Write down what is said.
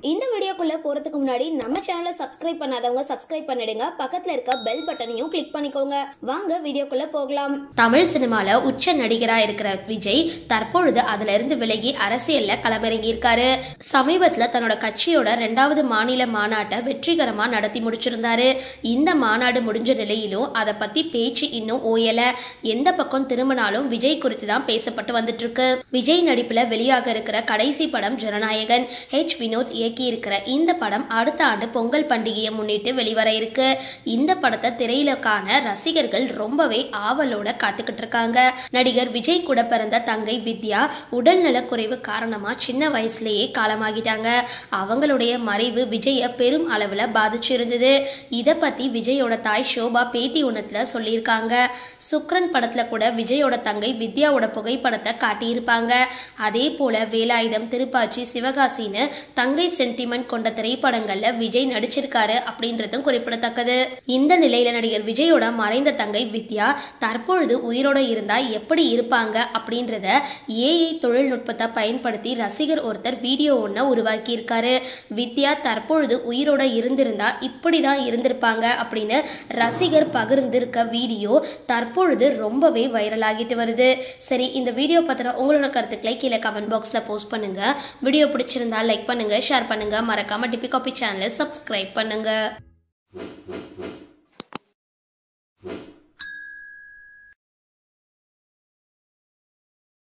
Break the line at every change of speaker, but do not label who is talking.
இந்த வீடியோக்குள்ள போறதுக்கு முன்னாடி நம்ம சேனலை சப்ஸ்கிரைப் பண்ணாதவங்க சப்ஸ்கிரைப் பண்ணிடுங்க, பக்கத்துல இருக்க பெல் பட்டனையும் கிளிக் பண்ணிக்கோங்க. வாங்க வீடியோக்குள்ள போகலாம். தமிழ் சினிமால உச்ச நடிகரா இருக்கிற விஜய் தற்பொழுது அதுல இருந்து விலகி அரசியல்ல களமிறங்கி இருக்காரு. சமீபத்துல தன்னோட கட்சியோட 2வது மாநில மாநாட்டை வெற்றிகரமா நடத்தி முடிச்சிருந்தாரு. இந்த மாநாடு முடிஞ்ச நிலையிலும் அதை பத்தி பேச்சு இன்னும் ஓயல. எந்த பக்கம் திரும்பினாலும் விஜய் குறித்து தான் பேசப்பட்டு வந்துட்டு இருக்கு. விஜய் நடிப்புல வெளியாக இருக்கிற கடைசி படம் ஜனநாயகன். வினோத் இருக்கிற இந்த படம் அடுத்த ஆண்டு பொங்கல் பண்டிகையை முன்னிட்டு வெளிவர இருக்கு. இந்த படத்தை திரையில காண ரசிகர்கள் ரொம்பவே ஆவலோட காத்துக்கிட்டு இருக்காங்க. நடிகர் விஜய் கூட பிறந்த தங்கை வித்யா உடல்நல குறைவு காரணமா சின்ன வயசுலயே காலமாகிட்டாங்க. அவங்களுடைய மறைவு விஜய பெரும் அளவுல பாதிச்சிருந்தது. இத பத்தி விஜயோட தாய் ஷோபா பேட்டி ஒன்னத்துல சொல்லியிருக்காங்க. சுக்ரன் படத்துல கூட விஜயோட தங்கை வித்யாவோட புகைப்படத்தை காட்டியிருப்பாங்க. அதே போல வேலாயுதம், திருப்பாச்சி, சிவகாசின்னு தங்கை சென்டிமெண்ட் கொண்ட திரைப்படங்கள்ல விஜய் நடிச்சிருக்காரு அப்படின்றதும் குறிப்பிடத்தக்கது. இந்த நிலையில நடிகர் விஜயோட மறைந்த தங்கை வித்யா தற்பொழுது உயிரோட இருந்தா எப்படி இருப்பாங்க அப்படின்றத ஏஐ தொழில்நுட்பத்தை பயன்படுத்தி ரசிகர் ஒருத்தர் வீடியோ ஒன்ன உருவாக்கி இருக்காரு. வித்யா தற்பொழுது உயிரோட இருந்திருந்தா இப்படிதான் இருந்திருப்பாங்க அப்படின்னு ரசிகர் பகிர்ந்திருக்க வீடியோ தற்பொழுது ரொம்பவே வைரல் ஆகிட்டு வருது. சரி, இந்த வீடியோ பத்தின உங்களோட கருத்துக்களை கீழே கமெண்ட் பாக்ஸ்ல போஸ்ட் பண்ணுங்க. வீடியோ பிடிச்சிருந்தா லைக் பண்ணுங்க, ஷேர் பண்ணுங்க, மறக்காம டிபி காபி சேனலை சப்ஸ்கிரைப் பண்ணுங்க.